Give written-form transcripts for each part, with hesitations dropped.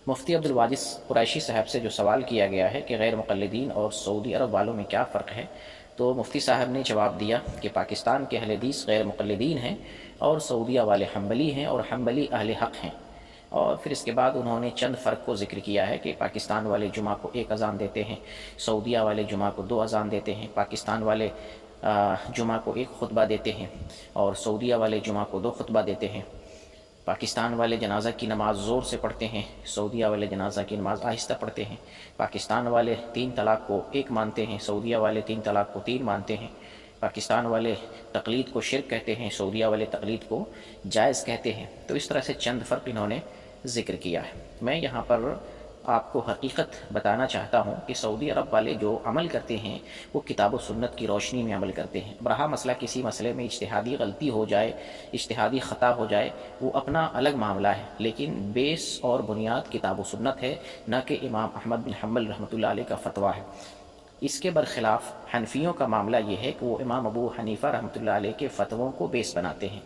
مفتی عبدالواجد قریشی صاحب سے جو سوال کیا گیا ہے کہ غیر مقلدین اور سعودی عرب والوں میں کیا فرق ہے، تو مفتی صاحب نے جواب دیا کہ پاکستان کے اہل حدیث غیر مقلدین ہیں اور سعودیہ والے حنبلی ہیں اور حنبلی اہل حق ہیں۔ اور پھر اس کے بعد انہوں نے چند فرق کو ذکر کیا ہے کہ پاکستان والے جمعہ کو 1 اذان دیتے ہیں، سعودیہ والے جمعہ کو 2 اذان دیتے ہیں، پاکستان والے جمعہ کو 1 خطبہ دیتے ہیں اور سعودیہ والے جمعہ کو 2 خطبہ دیتے ہیں۔ پاکستان والے جنازہ کی نماز زور سے پڑھتے ہیں، سعودیہ والے جنازہ کی نماز آہستہ پڑھتے ہیں۔ پاکستان والے 3 طلاق کو 1 مانتے ہیں، سعودیہ والے 3 طلاق کو 3 مانتے ہیں۔ پاکستان والے تقلید کو شرک کہتے ہیں، سعودیہ والے تقلید کو جائز کہتے ہیں۔ تو اس طرح سے چند فرق انہوں نے ذکر کیا ہے۔ میں یہاں پر آپ کو حقیقت بتانا چاہتا ہوں کہ سعودی عرب والے جو عمل کرتے ہیں وہ کتاب و سنت کی روشنی میں عمل کرتے ہیں۔ برہا مسئلہ کسی مسئلے میں اجتہادی غلطی ہو جائے، اجتہادی خطا ہو جائے، وہ اپنا الگ معاملہ ہے، لیکن بیس اور بنیاد کتاب و سنت ہے، نہ کہ امام احمد بن حنبل رحمۃ اللہ علیہ کا فتویٰ ہے۔ اس کے برخلاف حنفیوں کا معاملہ یہ ہے کہ وہ امام ابو حنیفہ رحمۃ اللہ علیہ کے فتووں کو بیس بناتے ہیں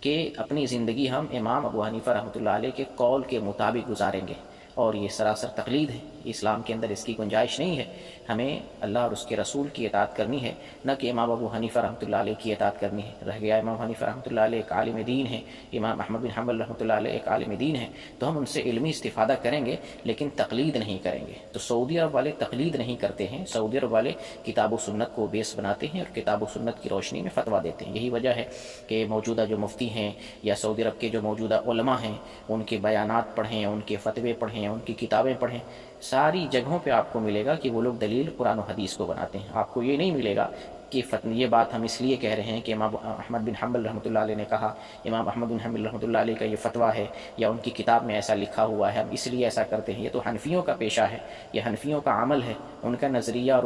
کہ اپنی زندگی ہم امام ابو حنیفہ رحمۃ اللہ علیہ کے قول کے مطابق گزاریں گے، اور یہ سراسر تقلید ہے، اسلام کے اندر اس کی گنجائش نہیں ہے۔ ہمیں اللہ اور اس کے رسول کی اطاعت کرنی ہے، نہ کہ امام ابو حنیفہ رحمۃ اللہ علیہ کی اطاعت کرنی ہے۔ رہ گیا امام حنیفہ رحمۃ اللہ علیہ ایک عالم دین ہے، امام احمد بن حنبل رحمۃ اللہ علیہ ایک عالم دین ہے، تو ہم ان سے علمی استفادہ کریں گے لیکن تقلید نہیں کریں گے۔ تو سعودی عرب والے تقلید نہیں کرتے ہیں، سعودی عرب والے کتاب و سنت کو بیس بناتے ہیں اور کتاب و سنت کی روشنی میں فتویٰ دیتے ہیں۔ یہی وجہ ہے کہ موجودہ جو مفتی ہیں یا سعودی عرب کے جو موجودہ علماء ہیں، ان کے بیانات پڑھیں، ان کے فتوے پڑھیں، ان کی کتابیں پڑھیں، ساری جگہوں پہ آپ کو ملے گا کہ وہ لوگ دلیل قرآن و حدیث کو بناتے ہیں۔ آپ کو یہ نہیں ملے گا کہ یہ بات ہم اس لیے کہہ رہے ہیں کہ امام احمد بن حنبل رحمۃ اللہ علیہ نے کہا، امام احمد بن حنبل رحمۃ اللہ علیہ کا یہ فتویٰ ہے یا ان کی کتاب میں ایسا لکھا ہوا ہے، ہم اس لیے ایسا کرتے ہیں۔ یہ تو حنفیوں کا پیشہ ہے، یہ حنفیوں کا عمل ہے، ان کا نظریہ اور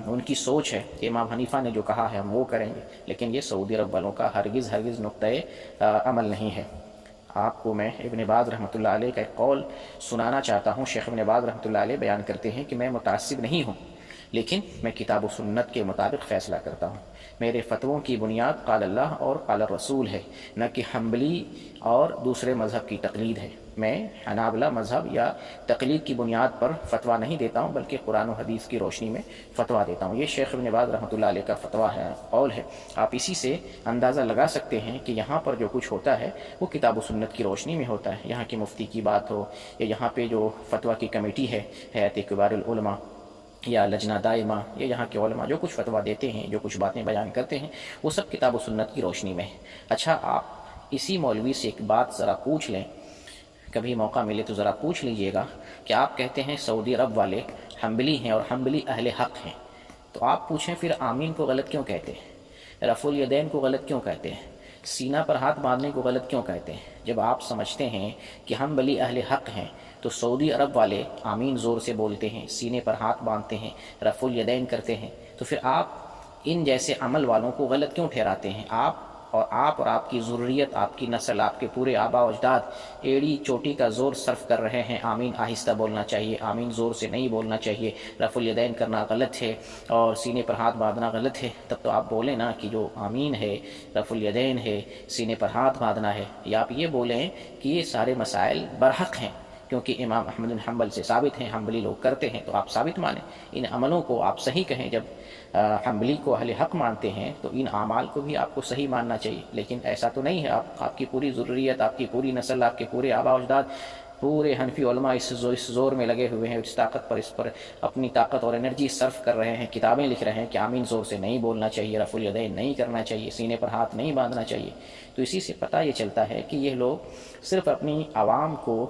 ان کی سوچ ہے کہ امام حنیفہ نے جو کہا ہے ہم وہ کریں گے، لیکن یہ سعودی عرب والوں کا ہرگز نقطۂ عمل نہیں ہے۔ آپ کو میں ابن باز رحمۃ اللہ علیہ کا ایک قول سنانا چاہتا ہوں۔ شیخ ابن باز رحمۃ اللہ علیہ بیان کرتے ہیں کہ میں متعصب نہیں ہوں، لیکن میں کتاب و سنت کے مطابق فیصلہ کرتا ہوں۔ میرے فتووں کی بنیاد قال اللہ اور قال الرسول ہے، نہ کہ حنبلی اور دوسرے مذہب کی تقلید ہے۔ میں حنابلہ مذہب یا تقلید کی بنیاد پر فتویٰ نہیں دیتا ہوں، بلکہ قرآن و حدیث کی روشنی میں فتویٰ دیتا ہوں۔ یہ شیخ ابن باز رحمۃ اللہ علیہ کا فتویٰ ہے، قول ہے۔ آپ اسی سے اندازہ لگا سکتے ہیں کہ یہاں پر جو کچھ ہوتا ہے وہ کتاب و سنت کی روشنی میں ہوتا ہے۔ یہاں کے مفتی کی بات ہو یا یہاں پہ جو فتویٰ کی کمیٹی ہے، ہیئت کبار العلماء یا لجنہ دائمہ، یا یہاں کے علماء جو کچھ فتویٰ دیتے ہیں، جو کچھ باتیں بیان کرتے ہیں، وہ سب کتاب و سنت کی روشنی میں ہے۔ اچھا، آپ اسی مولوی سے ایک بات ذرا پوچھ لیں، کبھی موقع ملے تو ذرا پوچھ لیجئے گا کہ آپ کہتے ہیں سعودی عرب والے حنبلی ہیں اور حنبلی اہل حق ہیں، تو آپ پوچھیں پھر آمین کو غلط کیوں کہتے ہیں، رفع الیدین کو غلط کیوں کہتے ہیں، سینہ پر ہاتھ باندھنے کو غلط کیوں کہتے ہیں؟ جب آپ سمجھتے ہیں کہ حنبلی اہل حق ہیں تو سعودی عرب والے آمین زور سے بولتے ہیں، سینے پر ہاتھ باندھتے ہیں، رفع الیدین کرتے ہیں، تو پھر آپ ان جیسے عمل والوں کو غلط کیوں ٹھہراتے ہیں؟ آپ اور آپ کی ذریت، آپ کی نسل، آپ کے پورے آبا و اجداد ایڑی چوٹی کا زور صرف کر رہے ہیں۔ آمین آہستہ بولنا چاہیے، آمین زور سے نہیں بولنا چاہیے، رفع الیدین کرنا غلط ہے اور سینے پر ہاتھ باندھنا غلط ہے۔ تب تو آپ بولیں نا کہ جو آمین ہے، رفع الیدین ہے، سینے پر ہاتھ باندھنا ہے، یا آپ یہ بولیں کہ یہ سارے مسائل برحق ہیں کیونکہ امام احمد بن حنبل سے ثابت ہیں، حنبلی لوگ کرتے ہیں، تو آپ ثابت مانیں، ان عملوں کو آپ صحیح کہیں۔ جب حنبلی کو اہل حق مانتے ہیں تو ان اعمال کو بھی آپ کو صحیح ماننا چاہیے، لیکن ایسا تو نہیں ہے۔ آپ کی پوری ذریت، آپ کی پوری نسل، آپ کے پورے آبا و اجداد، پورے حنفی علماء اس زور میں لگے ہوئے ہیں، اس پر اپنی طاقت اور انرجی صرف کر رہے ہیں، کتابیں لکھ رہے ہیں کہ آمین زور سے نہیں بولنا چاہیے، رفع الیدین نہیں کرنا چاہیے، سینے پر ہاتھ نہیں باندھنا چاہیے۔ تو اسی سے پتہ یہ چلتا ہے کہ یہ لوگ صرف اپنی عوام کو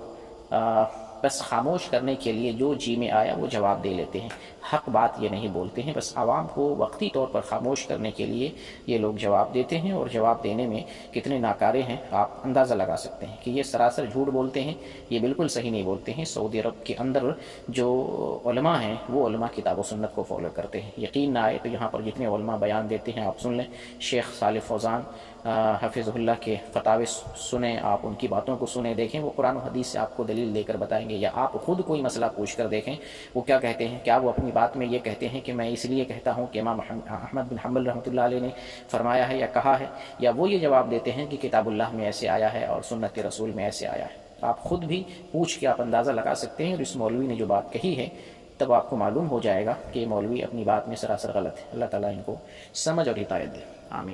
بس خاموش کرنے کے لیے جو جی میں آیا وہ جواب دے لیتے ہیں، حق بات یہ نہیں بولتے ہیں، بس عوام کو وقتی طور پر خاموش کرنے کے لیے یہ لوگ جواب دیتے ہیں، اور جواب دینے میں کتنے ناکارے ہیں آپ اندازہ لگا سکتے ہیں کہ یہ سراسر جھوٹ بولتے ہیں، یہ بالکل صحیح نہیں بولتے ہیں۔ سعودی عرب کے اندر جو علماء ہیں وہ علماء کتاب و سنت کو فالو کرتے ہیں۔ یقین نہ آئے تو یہاں پر جتنے علماء بیان دیتے ہیں آپ سن لیں، شیخ صالح فوزان حفظ اللہ کے فتاوے سنیں، آپ ان کی باتوں کو سنیں، دیکھیں وہ قرآن و حدیث سے آپ کو دلیل دے کر بتائیں گے، یا آپ خود کوئی مسئلہ پوچھ کر دیکھیں وہ کیا کہتے ہیں۔ کیا وہ اپنی بات میں یہ کہتے ہیں کہ میں اس لیے کہتا ہوں کہ امام احمد بن حنبل رحمۃ اللہ علیہ نے فرمایا ہے یا کہا ہے، یا وہ یہ جواب دیتے ہیں کہ کتاب اللہ میں ایسے آیا ہے اور سنت رسول میں ایسے آیا ہے۔ آپ خود بھی پوچھ کے آپ اندازہ لگا سکتے ہیں، اور اس مولوی نے جو بات کہی ہے تب آپ کو معلوم ہو جائے گا کہ مولوی اپنی بات میں سراسر غلط ہے۔ اللہ تعالیٰ ان کو سمجھ اور ہدایت دے، آمین۔